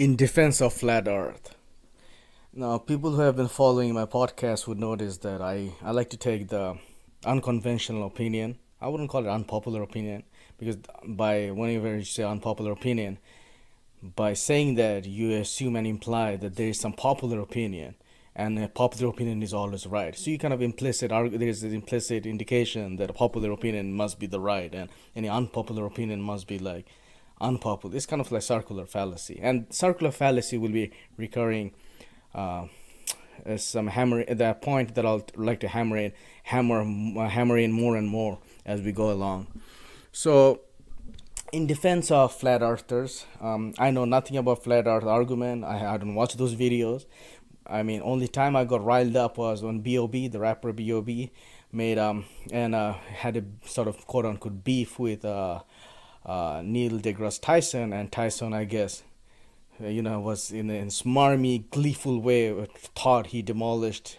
In defense of flat earth. Now, people who have been following my podcast would notice that I like to take the unconventional opinion. I wouldn't call it unpopular opinion because by whenever you say unpopular opinion, by saying that you assume and imply that there is some popular opinion, and a popular opinion is always right. So you kind of there's an implicit indication that a popular opinion must be the right, and any unpopular opinion must be like unpopular. It's kind of like circular fallacy, and circular fallacy will be recurring. Uh, as some hammer the point that I'll like to hammer in more and more as we go along. So, in defense of flat earthers, I know nothing about flat earth argument. I don't watch those videos. I mean, only time I got riled up was when B.O.B., the rapper B.O.B., made and had a sort of quote unquote beef with Neil deGrasse Tyson, and Tyson, I guess, was in a smarmy, gleeful way thought he demolished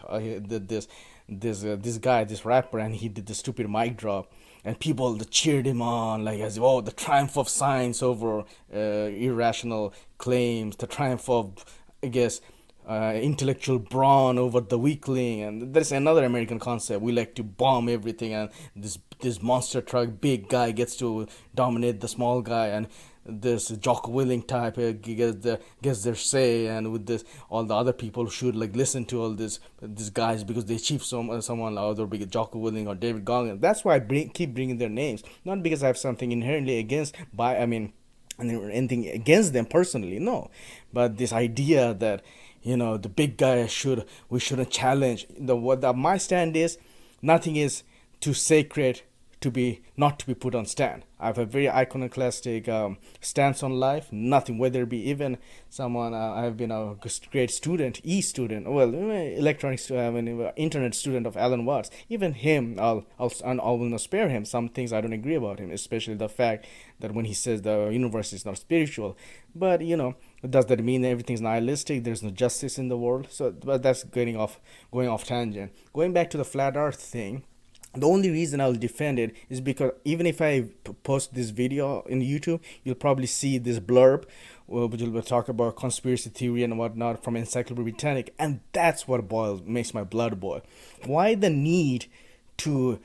this guy, this rapper, and he did the stupid mic drop, and people cheered him on like as the triumph of science over irrational claims, the triumph of, I guess, intellectual brawn over the weakling. And there's another American concept: we like to bomb everything, and this monster truck big guy gets to dominate the small guy, and this Jocko Willing type gets their say, and with this all the other people should like listen to all these guys because they achieve someone other big Jocko Willing or David Goggins. That's why keep bringing their names, not because I have something inherently against anything against them personally, no, but this idea that the big guy we shouldn't challenge. My stand is, nothing is too sacred to be not to be put on stand. I have a very iconoclastic stance on life. Nothing, whether it be even someone. I have been a great student, electronics, internet student of Alan Watts. Even him, I will not spare him. Some things I don't agree about him, especially the fact that when he says the universe is not spiritual. But does that mean everything's nihilistic? There's no justice in the world. So, but that's going off tangent. Going back to the flat Earth thing. The only reason I'll defend it is because even if I post this video in YouTube, you'll probably see this blurb, which will talk about conspiracy theory and whatnot from Encyclopedia Britannica, and that's what makes my blood boil. Why the need to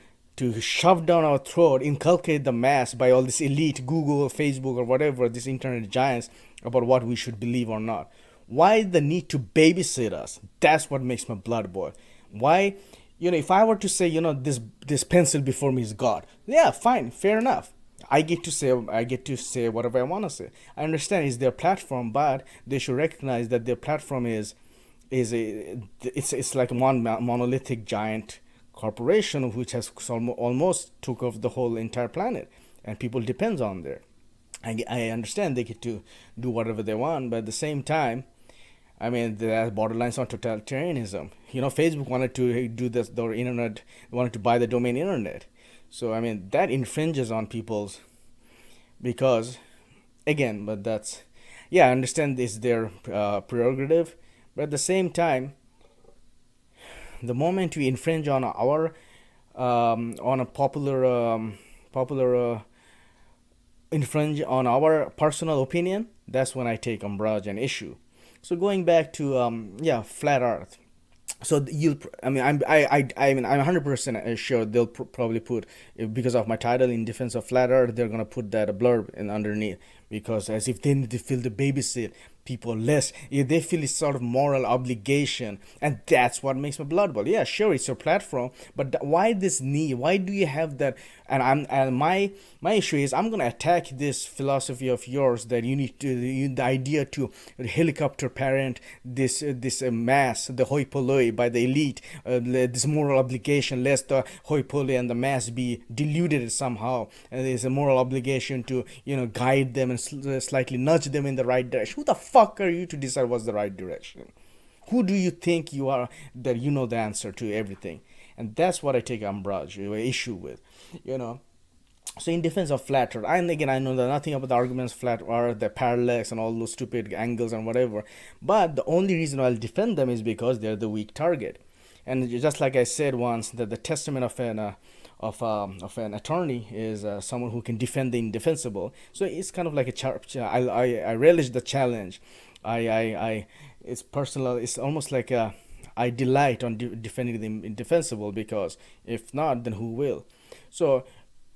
shove down our throat, inculcate the mass by all this elite Google, Facebook, or whatever, these internet giants, about what we should believe or not? Why the need to babysit us? That's what makes my blood boil. Why? If I were to say, this pencil before me is God, yeah, fine, fair enough. I get to say whatever I want to say. I understand it's their platform, but they should recognize that their platform it's like a monolithic giant corporation which has almost took off the whole entire planet, and people depends on there. I understand they get to do whatever they want, but at the same time, I mean, there borderlines on totalitarianism. Facebook wanted to do this, the internet, wanted to buy the domain internet. So, I mean, that infringes on people's, because, again, but that's, yeah, I understand this is their prerogative, but at the same time, the moment we infringe on our, on a popular infringe on our personal opinion, that's when I take umbrage and issue. So going back to flat Earth. So I'm 100% sure they'll probably put, because of my title, in defense of flat Earth, they're gonna put that a blurb in underneath, because as if they need to feel the babysit people less, they feel it's sort of moral obligation, and that's what makes my blood boil. Yeah, sure, it's your platform, but why this need? Why do you have that? And my issue is, I'm gonna attack this philosophy of yours that you need to the idea to helicopter parent this mass, the hoi polloi, by the elite, this moral obligation, lest the hoi polloi and the mass be deluded somehow, and there's a moral obligation to guide them and slightly nudge them in the right direction. Who the fuck are you to decide what's the right direction? Who do you think you are that you know the answer to everything? And that's what I take issue with, So in defense of flat Earth, and again, I know that nothing about the arguments flat Earth, the parallax, and all those stupid angles and whatever. But the only reason I'll defend them is because they're the weak target. And just like I said once, that the testament of an of an attorney is someone who can defend the indefensible. So it's kind of like a I relish the challenge I it's personal. It's almost like I delight on defending the indefensible, because if not, then who will? So,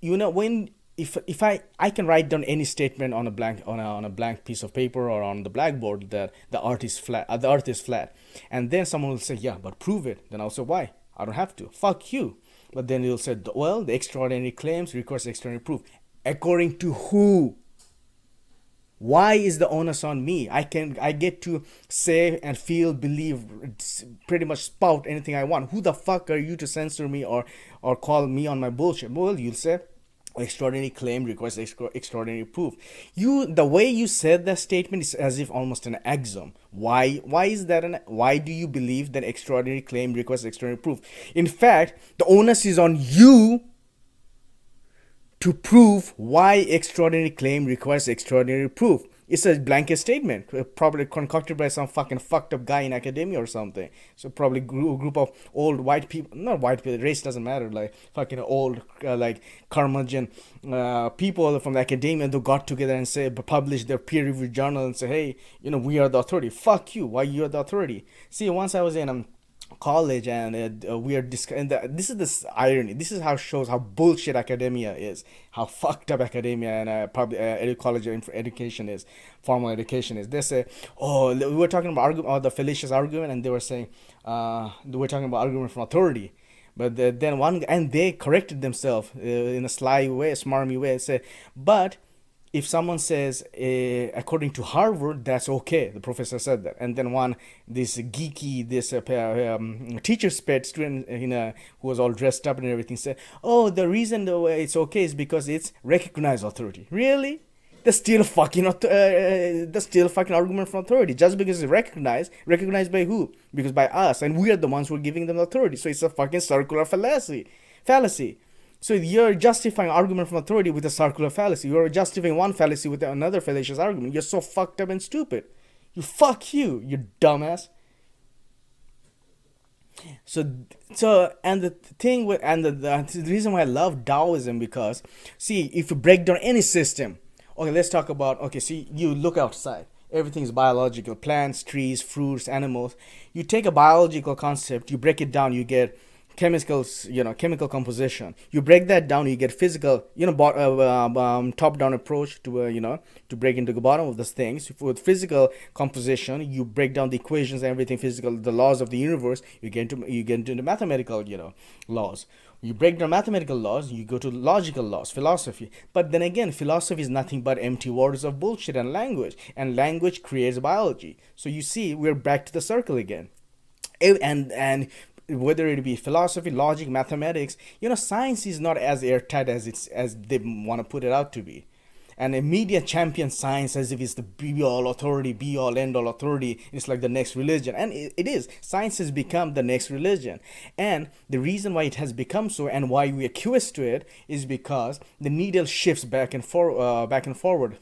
when if I can write down any statement on a blank on a blank piece of paper or on the blackboard that the earth is flat, and then someone will say, yeah, but prove it. Then I'll say, why? I don't have to. Fuck you. But then you'll say, well, the extraordinary claims requires extraordinary proof. According to who? Why is the onus on me? I get to say and feel, believe, pretty much spout anything I want. Who the fuck are you to censor me or call me on my bullshit? Well, you'll say extraordinary claim requires extraordinary proof. The way you said that statement is as if almost an axiom. Why is that why do you believe that extraordinary claim requires extraordinary proof? In fact, the onus is on you to prove why extraordinary claim requires extraordinary proof. It's a blanket statement, probably concocted by some fucking fucked up guy in academia or something. So probably group of old white people, not white people, race doesn't matter, like fucking old, like curmudgeon people from the academia who got together and say, publish their peer-reviewed journal and say, hey, we are the authority. Fuck you. Why you are the authority? See, once I was in college, and we are discussing. This is this irony. This is how shows how bullshit academia is, how fucked up academia and public college education is, formal education is. They say, oh, we were talking about the fallacious argument, and they were saying, we were talking about argument from authority. But then and they corrected themselves in a sly way, a smarmy way, and said, but if someone says, according to Harvard, that's okay. The professor said that. And then this teacher's pet student, who was all dressed up and everything, said, oh, the reason it's okay is because it's recognized authority. Really? That's still fucking argument from authority. Just because it's recognized by who? Because by us, and we are the ones who are giving them authority. So it's a fucking circular fallacy. So you're justifying argument from authority with a circular fallacy. You're justifying one fallacy with another fallacious argument. You're so fucked up and stupid. You dumbass. And the thing with the reason why I love Taoism, because see, if you break down any system, okay, let's talk about, okay, see, you look outside. Everything is biological: plants, trees, fruits, animals. You take a biological concept, you break it down, you get chemical composition. You break that down, you get physical, top-down approach to break into the bottom of those things. With physical composition, you break down the equations and everything physical, the laws of the universe. You get into the mathematical, laws. You break down mathematical laws, you go to logical laws, philosophy. But then again, philosophy is nothing but empty words of bullshit and language creates biology. So you see, we're back to the circle again. And whether it be philosophy, logic, mathematics, science is not as airtight as they want to put it out to be. And a media champions science as if it's the be-all authority, be-all, end-all authority. It's like the next religion. And it is. Science has become the next religion. And the reason why it has become so, and why we accuse to it, is because the needle shifts back and forward, back and forth.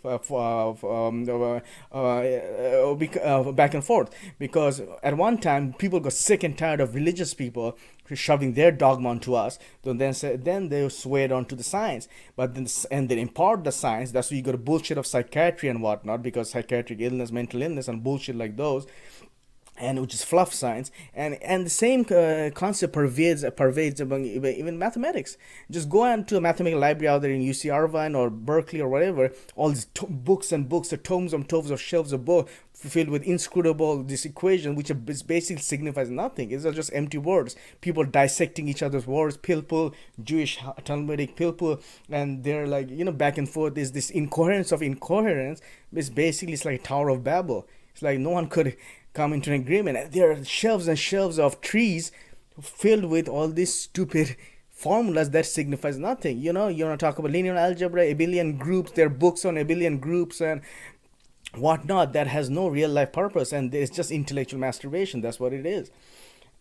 Because at one time, people got sick and tired of religious people shoving their dogma onto us. Then they swayed onto the science, but then impart the science. That's why you got a bullshit of psychiatry and whatnot, because psychiatric illness, mental illness, and bullshit like those, and which is fluff science, and the same concept pervades among even mathematics. Just go into a mathematical library out there in UC Irvine or Berkeley or whatever. All these books and books, the tomes of shelves of books filled with inscrutable this equation, which basically signifies nothing. It's just empty words. People dissecting each other's words, pilpul, Jewish Talmudic pilpul, and they're like, back and forth. Is this incoherence of incoherence? It's like a Tower of Babel. It's like no one could come into an agreement. And there are shelves and shelves of trees filled with all these stupid formulas that signifies nothing. You want to talk about linear algebra, abelian groups. There are books on abelian groups and whatnot that has no real life purpose, and it's just intellectual masturbation. That's what it is.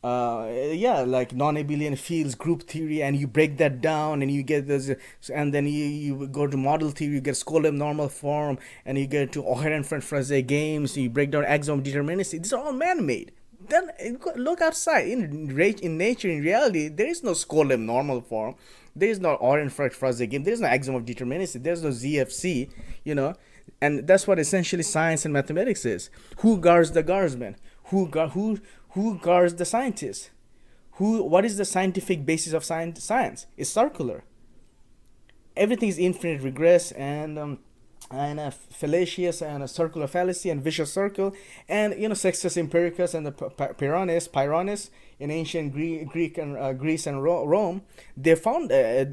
Like non-abelian fields, group theory, and you break that down and you get this, and then you go to model theory, you get Skolem normal form, and you get to O'Heron-Frazee games, you break down axiom of determinacy. These are all man-made. Then look outside in nature, in reality, there is no Skolem normal form, there is no O'Heron-Frazee game, there is no axiom of determinacy, there is no ZFC. And that's what essentially science and mathematics is. Who guards the guardsman? Who guards the scientist? What is the scientific basis of science? It's circular. Everything is infinite regress and a fallacious and a circular fallacy and vicious circle. And Sextus Empiricus and the Pyrrhonus in ancient Greek and Greece and Rome, they found they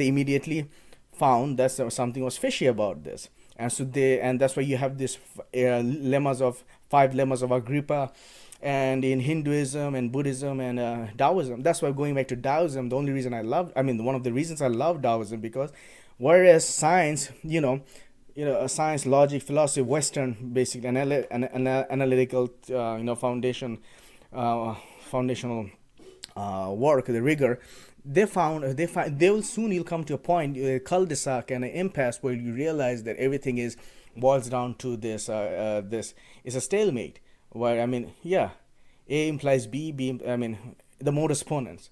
immediately found that something was fishy about this. And that's why you have this lemmas of five lemmas of Agrippa, and in Hinduism and Buddhism and Taoism. That's why, going back to Taoism, the only reason one of the reasons I love Taoism, because whereas science, science, logic, philosophy, Western basic analytical, foundational work, the rigor, they will soon, you'll come to a point, a cul-de-sac and an impasse, where you realize that everything is boils down to this is a stalemate, where A implies B, the modus ponens.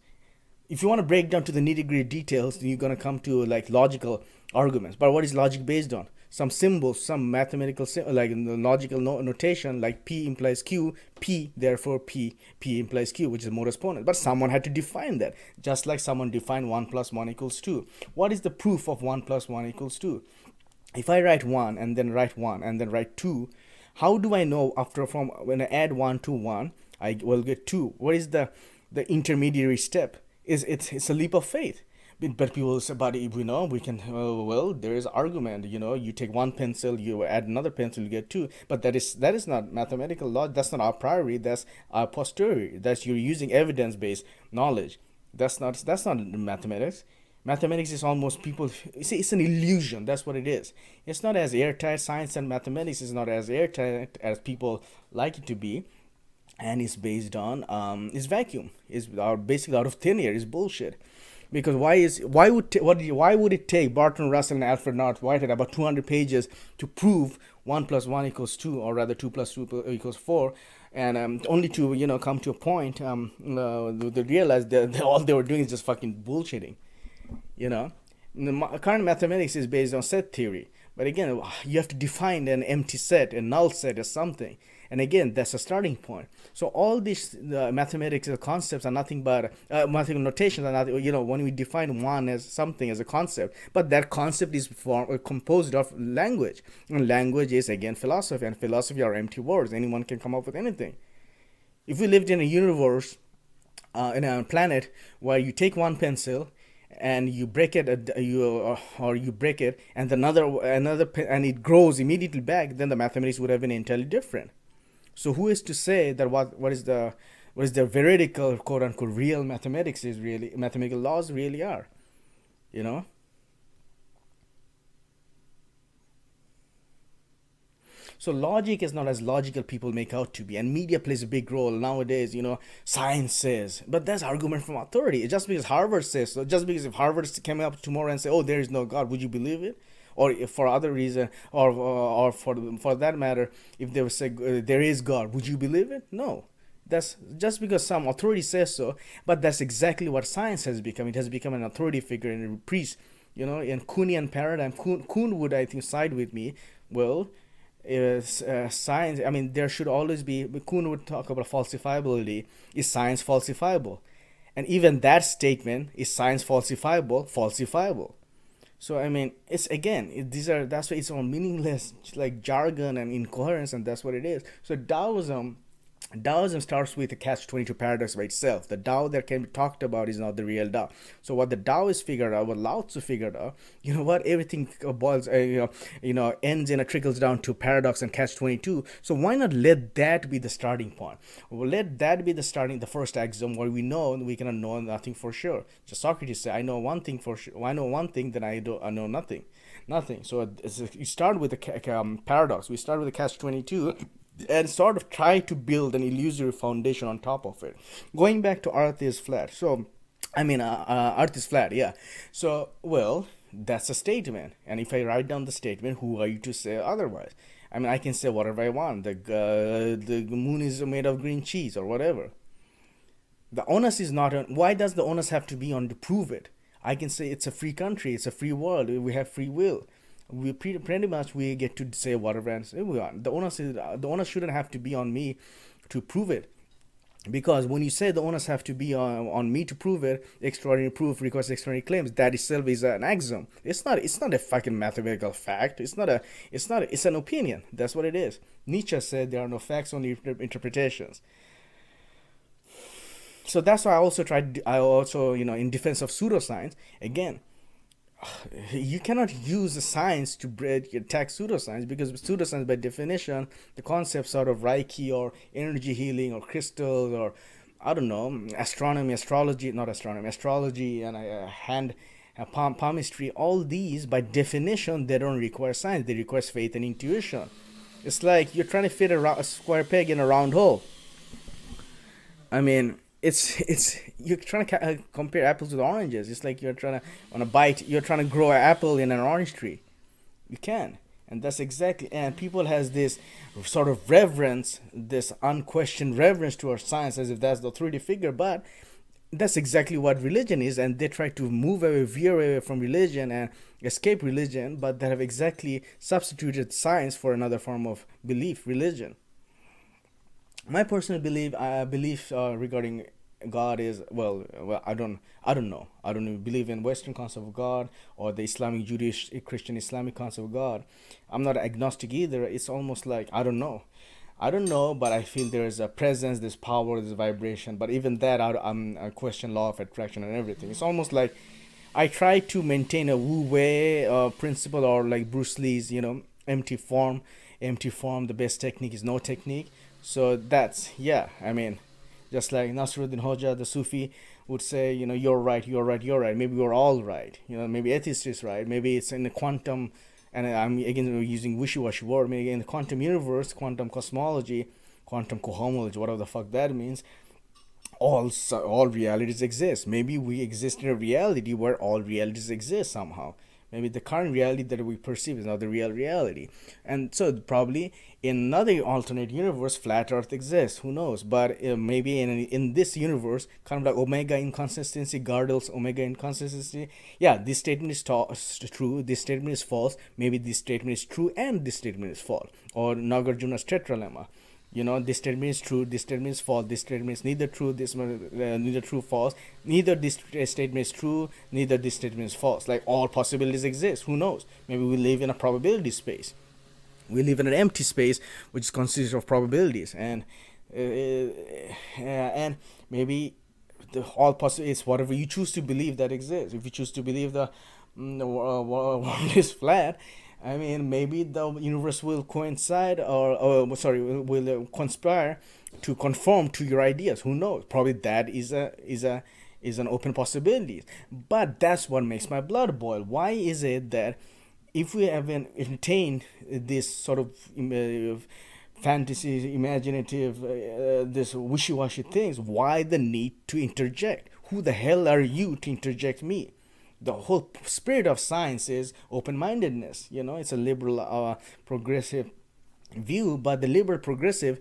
If you want to break down to the nitty-gritty details, you're going to come to like logical arguments. But what is logic based on? Some symbols, some mathematical like in the logical notation, like P implies Q, P therefore P implies Q, which is modus ponens. But someone had to define that, just like someone defined 1 + 1 = 2. What is the proof of 1 + 1 = 2? If I write 1 and then write 1 and then write 2, how do I know when I add 1 to 1, I will get 2? What is the intermediary step? It's a leap of faith. But people say, but we can, well, there is argument, you take one pencil, you add another pencil, you get 2. But that is not mathematical law. That's not a priori, that's a posteriori. That's, you're using evidence-based knowledge. That's not mathematics. Mathematics is almost, people see, it's an illusion. That's what it is. It's not as airtight. Science and mathematics is not as airtight as people like it to be. And it's based on is vacuum, is basically out of thin air, is bullshit. Because why would it take Barton Russell and Alfred North Whitehead about 200 pages to prove 1 + 1 = 2, or rather 2 + 2 = 4, and only to come to a point they realize that all they were doing is just fucking bullshitting. The current mathematics is based on set theory, but again, you have to define an empty set, a null set, as something. And again, that's a starting point. So all these mathematical concepts are nothing but mathematical notations are nothing. When we define one as something, as a concept, but that concept is composed of language, and language is again philosophy, and philosophy are empty words. Anyone can come up with anything. If we lived in a universe, in a planet where you take one pencil and you break it, you break it, and another and it grows immediately back, then the mathematics would have been entirely different. So who is to say that what is the veridical, quote unquote, real mathematics is really, mathematical laws really are, So logic is not as logical people make out to be, and media plays a big role nowadays. Science says, but that's argument from authority. Just because Harvard says so, just because if Harvard came up tomorrow and say, oh, there is no God, would you believe it? Or if for other reason, or for that matter, if they would say there is God, would you believe it? No. That's just because some authority says so, but that's exactly what science has become. It has become an authority figure and a priest. In Kuhnian paradigm, Kuhn would, I think, side with me. Well, is science. There should always be. Kuhn would talk about falsifiability. Is science falsifiable? And even that statement, is science falsifiable? Falsifiable. So it's again, that's why it's all meaningless, like jargon and incoherence, and that's what it is. So Taoism starts with the catch-22 paradox by itself. The Tao that can be talked about is not the real Tao. So what the Taoists figured out, what Lao Tzu figured out, everything boils, ends and trickles down to paradox and catch-22. So why not let that be the starting point? Well, let that be the first axiom, where we cannot know nothing for sure. Just Socrates said, I know one thing for sure. I know one thing, then I know nothing. So you start with the paradox. We start with the catch-22. And sort of try to build an illusory foundation on top of it. Going back to Earth is flat. So, Earth is flat, yeah. So, well, that's a statement. And if I write down the statement, who are you to say otherwise? I can say whatever I want. The moon is made of green cheese or whatever. The onus is not on. Why does the onus have to be on to prove it? I can say it's a free country. It's a free world. We have free will. we pretty much we get to say whatever answer we want. The onus shouldn't have to be on me to prove it, because when you say the onus have to be on me to prove it, extraordinary proof requires extraordinary claims, that itself is an axiom. It's not a fucking mathematical fact. It's an opinion. That's what it is. Nietzsche said there are no facts, only interpretations. So that's why I also, in defense of pseudoscience, again, you cannot use the science to attack pseudoscience, because pseudoscience, by definition, the concepts out of Reiki or energy healing or crystals or, I don't know, astronomy, astrology, not astronomy, astrology and palmistry, all these, by definition, they don't require science. They require faith and intuition. It's like you're trying to fit a square peg in a round hole. I mean, it's you're trying to compare apples with oranges. It's like you're trying to grow an apple in an orange tree. You can. And that's exactly, and people has this sort of reverence, this unquestioned reverence to our science, as if that's the authority figure. But that's exactly what religion is, and they try to veer away from religion and escape religion, but they have exactly substituted science for another form of belief, religion. My personal belief regarding God is, I don't know. I don't even believe in Western concept of God or the Islamic, Jewish, Christian, Islamic concept of God. I'm not agnostic either. It's almost like I don't know, but I feel there is a presence, this power, this vibration. But even that, I question law of attraction and everything. It's almost like I try to maintain a Wu Wei principle, or like Bruce Lee's, empty form. Empty form, the best technique is no technique. So that's, yeah, I mean, just like Nasruddin Hoja, the Sufi, would say, you're right, you're right, you're right. Maybe we're all right. Maybe atheist is right. Maybe it's in the quantum, and I'm again using wishy-washy word. Maybe in the quantum universe, quantum cosmology, quantum cohomology, whatever the fuck that means. All realities exist. Maybe we exist in a reality where all realities exist somehow. Maybe the current reality that we perceive is not the real reality. And so probably in another alternate universe, flat earth exists. Who knows? But maybe in this universe, kind of like omega inconsistency, Gödel's omega inconsistency. Yeah, this statement is true. This statement is false. Maybe this statement is true and this statement is false. Or Nagarjuna's tetralemma. This statement is true, this statement is false, this statement is neither true, neither true, false, neither this statement is true, neither this statement is false. Like, all possibilities exist. Who knows? Maybe we live in a probability space. We live in an empty space which consists of probabilities, and maybe all possible is whatever you choose to believe that exists. If you choose to believe the world is flat, I mean, maybe the universe will coincide, will conspire to conform to your ideas. Who knows? Probably that is an open possibility. But that's what makes my blood boil. Why is it that if we have entertained this sort of fantasy, imaginative, this wishy-washy things, why the need to interject? Who the hell are you to interject me? The whole spirit of science is open-mindedness. It's a liberal, progressive view, but the liberal progressive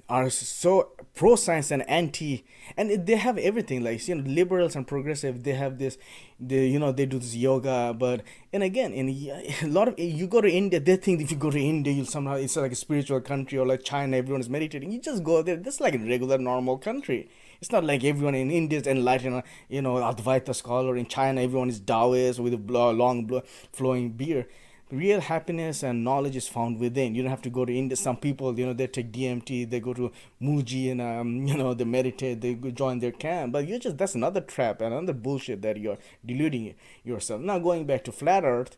are so pro-science and anti, and they have everything. Like, liberals and progressive, they have this, they do this yoga, but, and again, in a lot of, you go to India, they think if you go to India, you'll somehow, it's like a spiritual country, or like China, everyone is meditating. You just go there, that's like a regular, normal country. It's not like everyone in India is enlightened, Advaita scholar. In China, everyone is Taoist with a long flowing beard. Real happiness and knowledge is found within. You don't have to go to India. Some people, they take DMT, they go to Muji, and they meditate, they join their camp. But that's another trap, another bullshit that you're deluding yourself. Now, going back to flat Earth.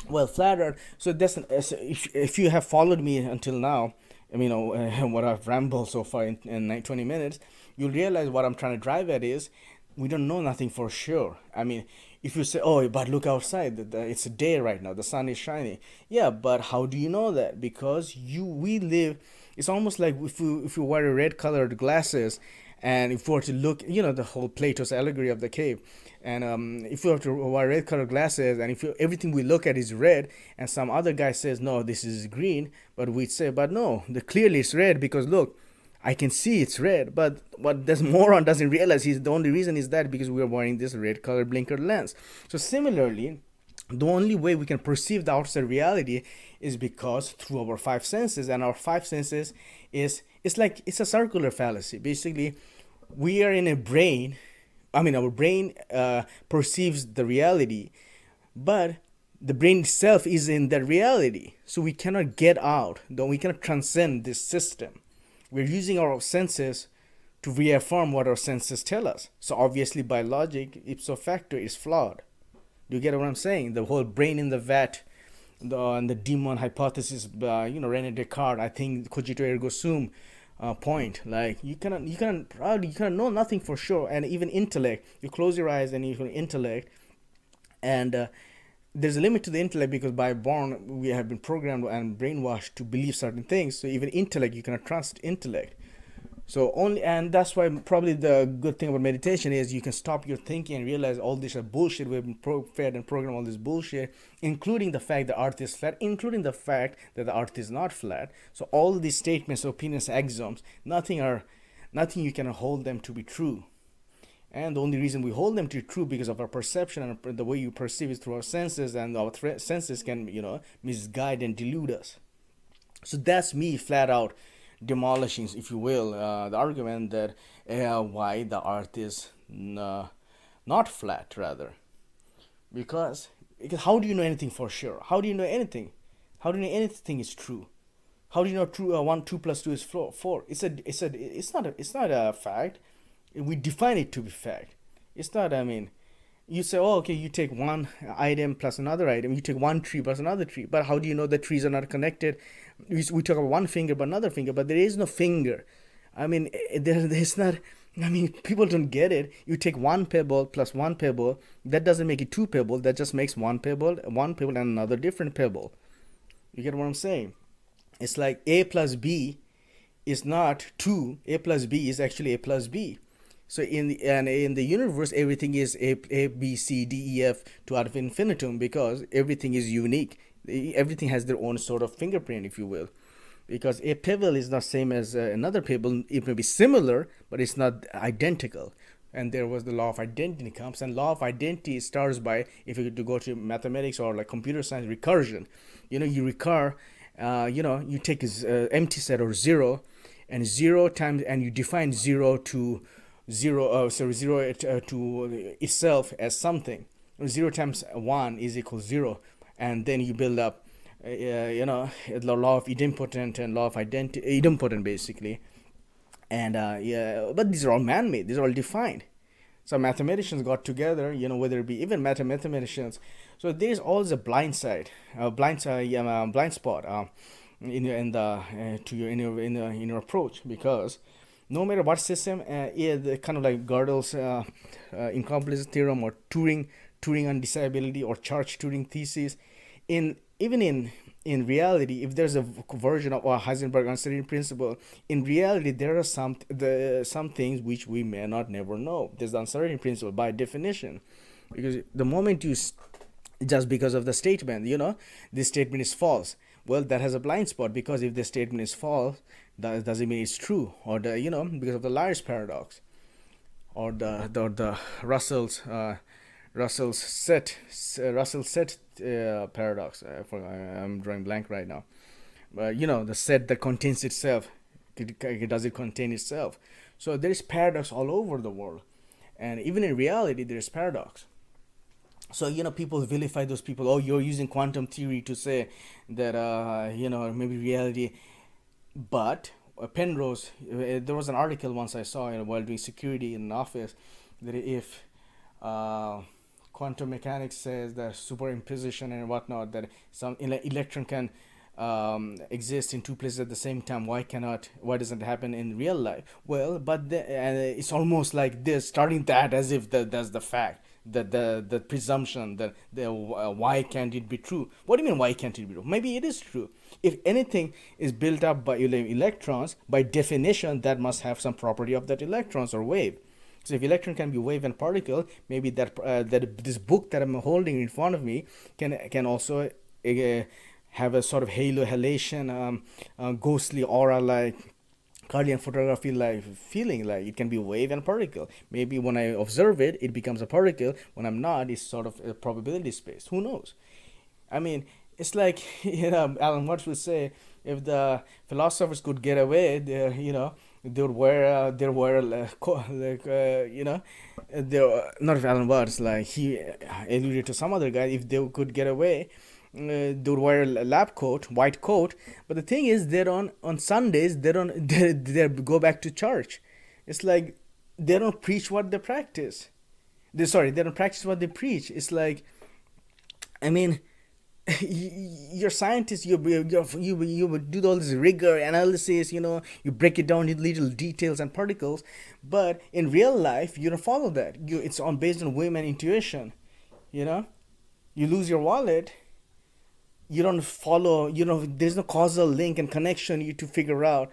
Well, flat Earth. So if you have followed me until now, what I've rambled so far in 20 minutes, you'll realize what I'm trying to drive at is, we don't know nothing for sure. I mean, if you say, oh, but look outside, it's a day right now, the sun is shining. Yeah, but how do you know that? Because we live, it's almost like if you wear red colored glasses, and if we were to look, the whole Plato's allegory of the cave, and if we have to wear red colored glasses, and if everything we look at is red, and some other guy says, no, this is green, but we'd say, but no, clearly it's red, because look, I can see it's red. But what this moron doesn't realize is the only reason is that because we are wearing this red colored blinker lens. So similarly, The only way we can perceive the outside reality is because through our five senses, and our five senses is, it's a circular fallacy. Basically, we are in a brain. I mean, our brain perceives the reality, but the brain itself is in that reality. So we cannot get out, though we cannot transcend this system. We're using our senses to reaffirm what our senses tell us. So obviously, by logic, ipso facto, is flawed. Do you get what I'm saying? The whole brain in the vat, and the demon hypothesis, Rene Descartes, I think cogito ergo sum point. Like you cannot know nothing for sure, and even intellect. You close your eyes and you can intellect, and there's a limit to the intellect because by born we have been programmed and brainwashed to believe certain things. So even intellect, you cannot trust intellect. So only, and that's why probably the good thing about meditation is you can stop your thinking and realize all this are bullshit. We've been fed and programmed all this bullshit, including the fact the earth is flat, including the fact that the earth is not flat. So all these statements, opinions, axioms, nothing you can hold them to be true. And the only reason we hold them to be true because of our perception and the way you perceive it through our senses, and our senses can misguide and delude us. So that's me flat out demolishing, if you will, the argument that why the earth is not flat, rather. Because how do you know anything for sure? How do you know anything? How do you know anything is true? How do you know true 1 2 plus 2 is 4? It's not a fact. We define it to be fact. It's not, I mean, you say, oh, okay, you take one item plus another item, you take one tree plus another tree, but how do you know the trees are not connected? We talk about one finger but another finger, but there is no finger. I mean, there's not, I mean, people don't get it. You take one pebble plus one pebble, that doesn't make it two pebbles, that just makes one pebble and another different pebble. You get what I'm saying? It's like A plus B is not 2, A plus B is actually A plus B. So in the universe, everything is A, B, C, D, E, F to ad infinitum, because everything is unique. Everything has their own sort of fingerprint, if you will. Because a pebble is not same as another pebble. It may be similar, but it's not identical. And there was the law of identity comes, and law of identity starts by, if you go to mathematics or like computer science, recursion. You recur. You take an empty set or zero, and 0 times, and you define 0 to 0 to itself as something. 0 times 1 is equal 0, and then you build up the law of idempotent and law of identity, idempotent basically. And but these are all man-made, these are all defined. So mathematicians got together, whether it be even mathematicians. So there's always a blind spot in your approach, because no matter what system, the kind of like Gödel's incompleteness theorem, or Turing undecipherability, or Church-Turing thesis, in reality, if there's a version of Heisenberg uncertainty principle, in reality there are some things which we may not never know. There's the uncertainty principle by definition, because the moment you just because of the statement, this statement is false, well, that has a blind spot, because if the statement is false, that doesn't mean it's true, or because of the liar's paradox, or the Russell's set paradox. I'm drawing blank right now, but the set that contains itself, does it contain itself? So there is paradox all over the world, and even in reality there is paradox. So people vilify those people. Oh, you're using quantum theory to say that maybe reality. But Penrose, there was an article once I saw while doing security in an office, that if quantum mechanics says that superimposition and whatnot, that some electron can exist in two places at the same time, why doesn't it happen in real life? Well, but it's almost like this, starting that as if that's the fact, that the presumption that why can't it be true? What do you mean why can't it be true? Maybe it is true. If anything is built up by electrons, by definition that must have some property of that electrons or wave. So if electron can be wave and particle, maybe that this book that I'm holding in front of me can also have a sort of halation, ghostly aura like Cardian photography like feeling like it can be a wave and particle. Maybe when I observe it, it becomes a particle. When I'm not, it's sort of a probability space. Who knows? I mean, it's like Alan Watts would say, if the philosophers could get away, they would wear they not Alan Watts, like he alluded to some other guy. If they could get away, they would wear a lab coat, white coat. But the thing is, they don't on Sundays. They don't they go back to church. It's like they don't preach what they practice. They don't practice what they preach. It's like, I mean, you're scientists. You would do all this rigor analysis. You break it down into little details and particles, but in real life, you don't follow that. It's on based on whim and intuition. You know, you lose your wallet. You don't follow. There's no causal link and connection you to figure out.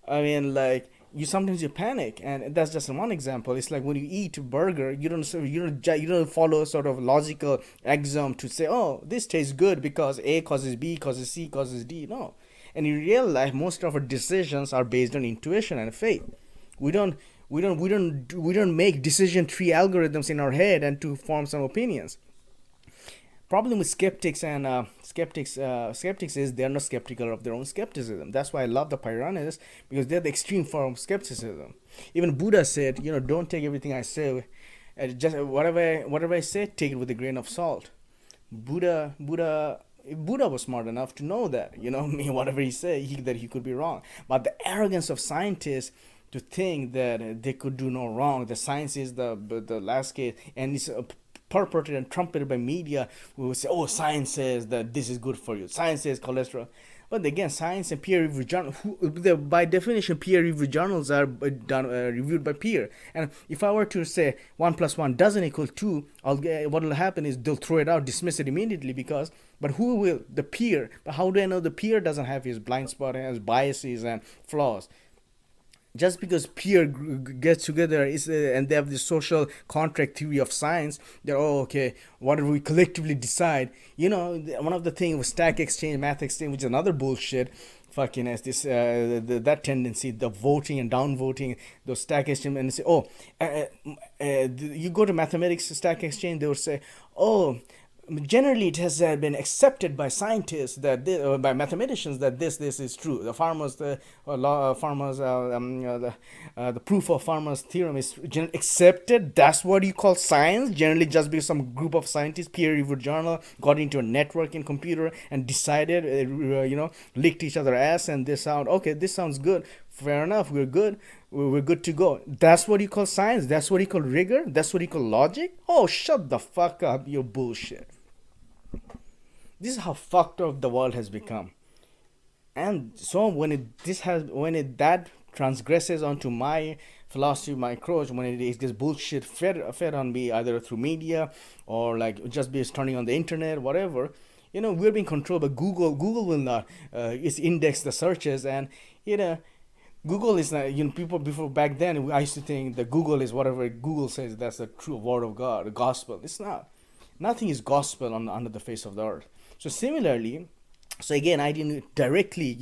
I mean, like, sometimes you panic, and that's just one example. It's like when you eat a burger, you don't follow sort of logical axiom to say, oh, this tastes good because A causes B causes C causes D. No, and in real life, most of our decisions are based on intuition and faith. We don't make decision tree algorithms in our head and to form some opinions. Problem with skeptics is they're not skeptical of their own skepticism. That's why I love the Pyrrhonists, because they're the extreme form of skepticism. Even Buddha said, don't take everything I say, just whatever I say, take it with a grain of salt. Buddha was smart enough to know that, whatever he said, that he could be wrong. But the arrogance of scientists to think that they could do no wrong, the science is the last case, and it's purported and trumpeted by media, who will say, oh, science says that this is good for you, science says cholesterol. But again, science and peer-reviewed journals, by definition, peer-reviewed journals are reviewed by peer. And if I were to say 1 plus 1 doesn't equal 2, what will happen is they'll throw it out, dismiss it immediately, but who will? The peer. But how do I know the peer doesn't have his blind spot and his biases and flaws? Just because peer gets together and they have this social contract theory of science, they're, oh, okay, what do we collectively decide? One of the things was stack exchange, math exchange, which is another bullshit. Fucking as this that tendency, the voting and downvoting, those stack exchange, and they say, oh, you go to mathematics stack exchange, they would say, oh, generally it has been accepted by scientists that by mathematicians that this is true. The proof of Fermat's theorem is accepted. That's what you call science. Generally, just because some group of scientists, peer-reviewed journal, got into a networking computer and decided, licked each other ass, and this sound okay. This sounds good. Fair enough. We're good. We're good to go. That's what you call science. That's what you call rigor. That's what you call logic. Oh, shut the fuck up, you bullshit. This is how fucked up the world has become. And so that transgresses onto my philosophy, my approach, when it gets bullshit fed on me, either through media or like just based turning on the internet, whatever, we're being controlled by Google. Google will not index the searches, and Google is not, people before back then, I used to think that Google is whatever Google says, that's the true word of God, the gospel. It's not. Nothing is gospel under the face of the earth. So similarly, again, I didn't directly,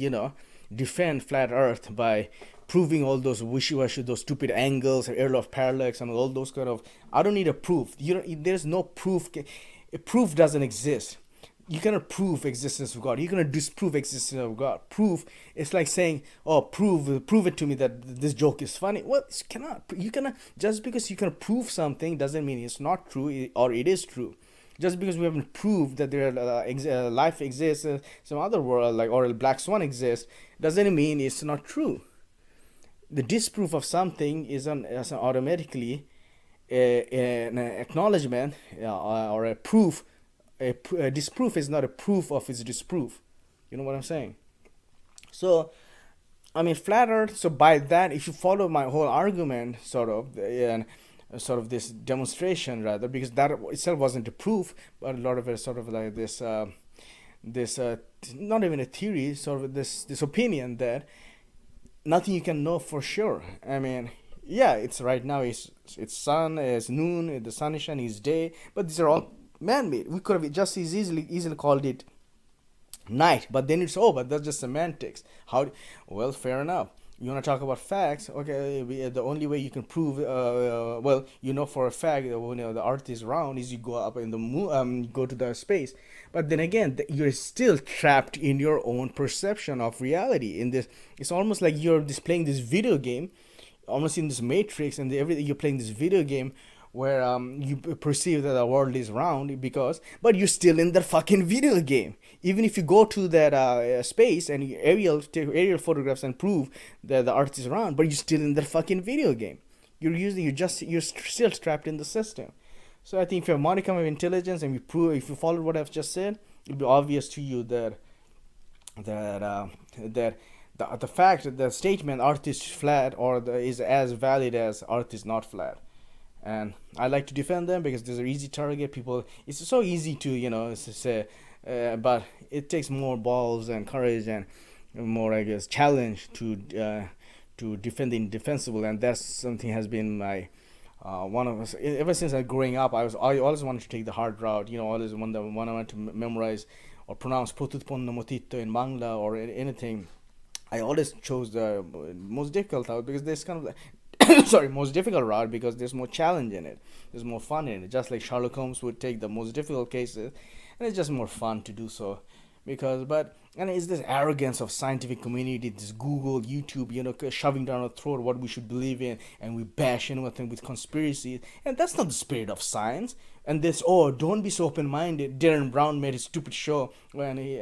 defend flat earth by proving all those wishy-washy, those stupid angles, Erlof parallax, and all those kind of, I don't need a proof. There's no proof. A proof doesn't exist. You cannot prove existence of God. You cannot disprove existence of God. Proof, it's like saying, oh, prove it to me that this joke is funny. Well, you cannot, just because you can prove something doesn't mean it's not true or it is true. Just because we haven't proved that life exists, some other world, like, or a black swan exists, doesn't mean it's not true. The disproof of something is automatically an acknowledgement or a proof. A disproof is not a proof of its disproof. You know what I'm saying? So, I mean, flat earth, so by that, if you follow my whole argument, and sort of this demonstration, rather, because that itself wasn't a proof, but a lot of it is sort of like this not even a theory, sort of this opinion that nothing you can know for sure. I mean, yeah, it's right now, it's sun, it's noon, the sun is shining, it's day, but these are all man-made. We could have just as easily called it night, but then it's but that's just semantics. Well, fair enough. You want to talk about facts? Okay, the only way you can prove, well, for a fact that when the Earth is round is you go up in the moon, go to the space. But then again, you're still trapped in your own perception of reality. In this, it's almost like you're just playing this video game, almost in this matrix, and everything you're playing this video game where you perceive that the world is round because, but you're still in the fucking video game. Even if you go to that space and you take aerial photographs and prove that the Earth is round, but you're still in the fucking video game. You're still trapped in the system. So I think if you have modicum of intelligence and if you follow what I've just said, it'll be obvious to you that the fact that the statement Earth is flat is as valid as Earth is not flat. And I like to defend them because these are easy target. People, it's so easy to say, but it takes more balls and courage and more, I guess, challenge to defend the indefensible. And that's something has been my one of us ever since I growing up. I always wanted to take the hard route. Always when I wanted to memorize or pronounce Protutponna Motito in Bangla or anything. I always chose the most difficult route because there's kind of like most difficult route because there's more challenge in it. There's more fun in it. Just like Sherlock Holmes would take the most difficult cases, and it's just more fun to do so. And it's this arrogance of scientific community, this Google, YouTube, shoving down our throat what we should believe in, and we bash anything with conspiracies, and that's not the spirit of science. And this, don't be so open-minded. Darren Brown made his stupid show when he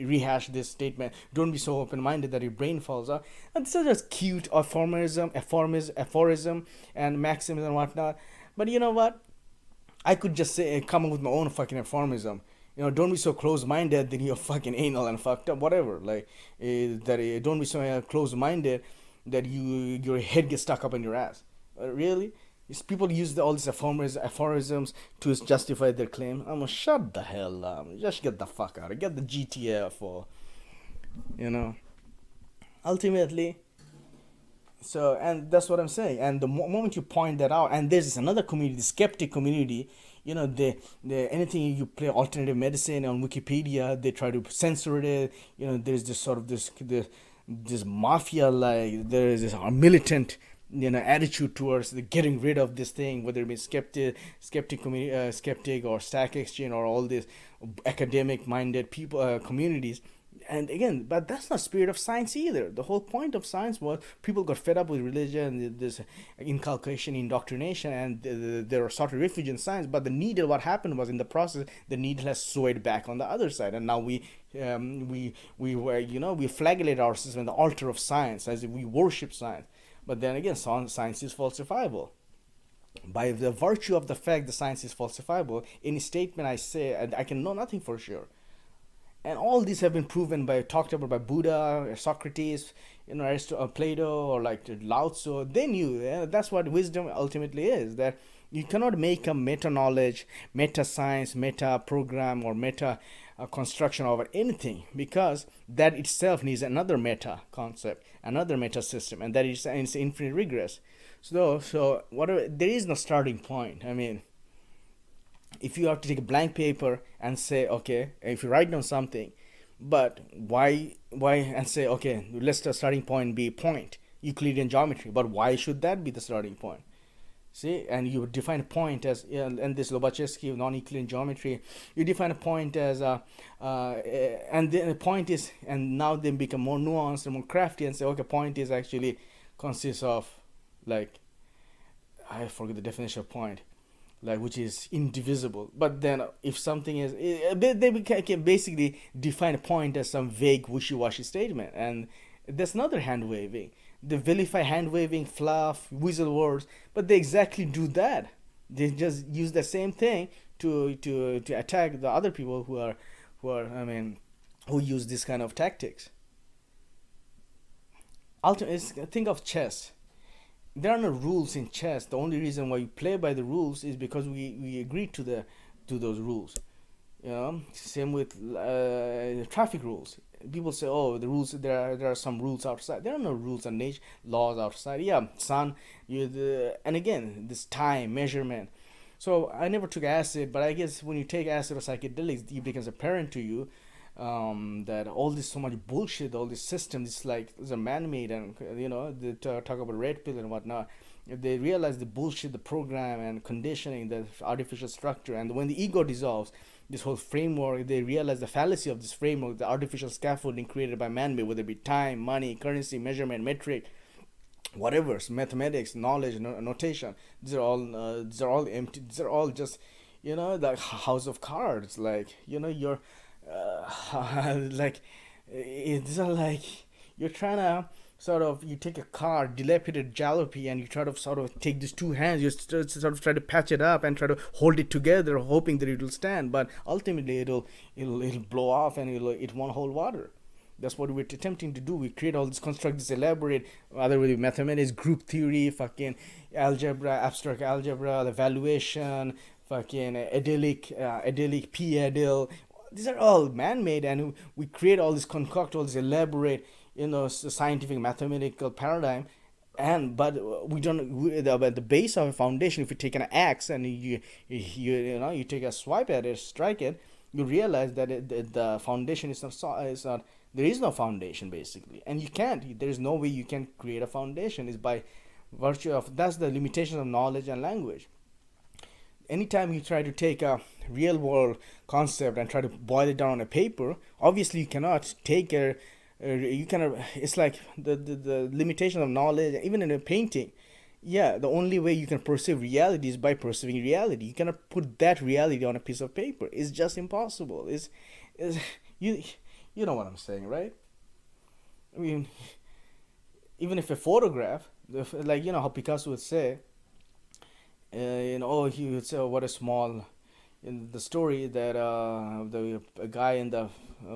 rehashed this statement. Don't be so open-minded that your brain falls out. And this is just cute aphorism, and maxims and whatnot. But you know what? I could just come up with my own fucking aphorism. Don't be so close-minded that you're fucking anal and fucked up, whatever. Don't be so close-minded that your head gets stuck up in your ass. Really? People use all these aphorisms to justify their claim. I'm gonna shut the hell up. Just get the fuck out. Get the GTF or, ultimately. So, and that's what I'm saying. And the moment you point that out, and there's another community, the skeptic community, the anything you play alternative medicine on Wikipedia, they try to censor it. There's this sort of this mafia, like there is this militant attitude towards getting rid of this thing, whether it be skeptic or Stack Exchange or all these academic minded people communities. And again, but that's not spirit of science either. The whole point of science was people got fed up with religion, this inculcation, indoctrination, and there are sort of refuge in science. But the needle, what happened was in the process, the needle has swayed back on the other side, and now we flagellate ourselves on the altar of science as if we worship science. But then again, science is falsifiable. By the virtue of the fact that science is falsifiable, any statement I say, I can know nothing for sure. And all these have been talked about by Buddha, Socrates, Plato, or like Lao Tzu. They knew. That's what wisdom ultimately is. That you cannot make a meta-knowledge, meta-science, meta-program, or meta-construction over anything, because that itself needs another meta-concept, another meta-system, and that is infinite regress. So whatever, there is no starting point. I mean, if you have to take a blank paper and say, okay, if you write down something, but why and say, okay, let's the starting point be point, Euclidean geometry, but why should that be the starting point? See, and you define a point as, and this Lobachevsky non-Euclidean geometry, you define a point as and then a point is, and now they become more nuanced and more crafty and say, okay, point is actually consists of, like, I forget the definition of point, like, which is indivisible. But then if something is, they can basically define a point as some vague wishy-washy statement, and that's another hand waving. They vilify hand waving, fluff, weasel words, but they exactly do that. They just use the same thing to attack the other people who use this kind of tactics. Ultimately, think of chess. There are no rules in chess. The only reason why you play by the rules is because we agree to those rules. Same with traffic rules. People say, oh, the rules, there are some rules outside. There are no rules and nature laws outside. Yeah, sun, and again, this time measurement. So I never took acid, but I guess when you take acid or psychedelics, it becomes apparent to you that all this so much bullshit, all these systems, it's like these are man-made, and they talk about red pill and whatnot. If they realize the bullshit, the program and conditioning, the artificial structure, and when the ego dissolves, this whole framework, they realize the fallacy of this framework, the artificial scaffolding created by man-made, whether it be time, money, currency, measurement, metric, whatever, mathematics, knowledge, notation. These are all empty. These are all just, the house of cards. Like, you're like, these are like, you're trying to sort of, you take a car, dilapidated jalopy, and you try to sort of take these two hands, you sort of try to patch it up and try to hold it together, hoping that it will stand. But ultimately, it'll blow off, and it won't hold water. That's what we're attempting to do. We create all these constructs, this elaborate, whether with mathematics, group theory, fucking algebra, abstract algebra, the valuation, fucking idyllic p-idyll. These are all man-made, and we create all this, concoct all this elaborate, scientific mathematical paradigm. But we don't. At the base of a foundation, if you take an axe and you take a swipe at it, strike it, you realize that the foundation is not. There is no foundation, basically, and you can't. There is no way you can create a foundation. Is by virtue of, that's the limitation of knowledge and language. Anytime you try to take a real world concept and try to boil it down on a paper, obviously you cannot take you cannot. It's like the limitation of knowledge, even in a painting. Yeah, the only way you can perceive reality is by perceiving reality. You cannot put that reality on a piece of paper. It's just impossible. Is you know what I'm saying, right? I mean, even if a photograph, like, how Picasso would say, he would say, oh, what a small, in the story that the a guy in the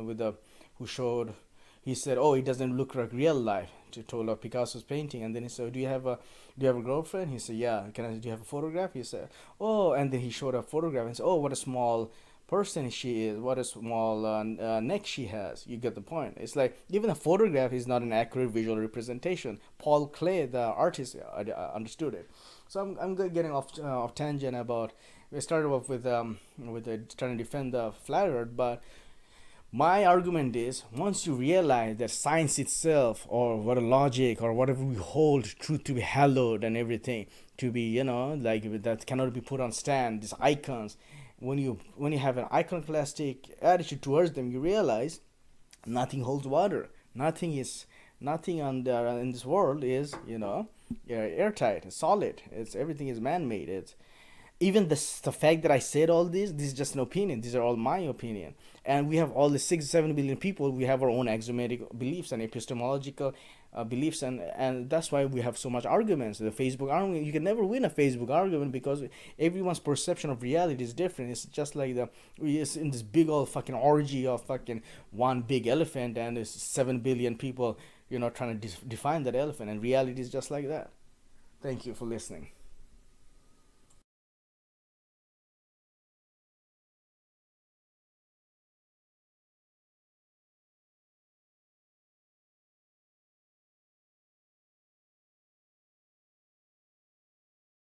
with the who showed, he said, oh, it doesn't look like real life, to told of Picasso's painting. And then he said, do you have a girlfriend? He said, yeah. Do you have a photograph? He said, oh. And then he showed a photograph and said, oh, what a small person she is, what a small neck she has. You get the point. It's like, even a photograph is not an accurate visual representation. Paul Klee, the artist, understood it. So I'm getting off tangent about, we started off with trying to defend the flat earth, but my argument is, once you realize that science itself, or what a logic, or whatever we hold truth to be hallowed and everything, to be, like, that cannot be put on stand, these icons, when you have an iconoclastic attitude towards them, you realize nothing holds water. Nothing in this world is, airtight, it's solid. Everything is man-made. It's even the fact that I said all this is just an opinion. These are all my opinion. And we have all the 6-7 billion people. We have our own axiomatic beliefs and epistemological beliefs, and that's why we have so much arguments. The Facebook argument, you can never win a Facebook argument, because everyone's perception of reality is different. It's just like it's in this big old fucking orgy of fucking one big elephant, and there's 7 billion people, trying to define that elephant, and reality is just like that. Thank you for listening.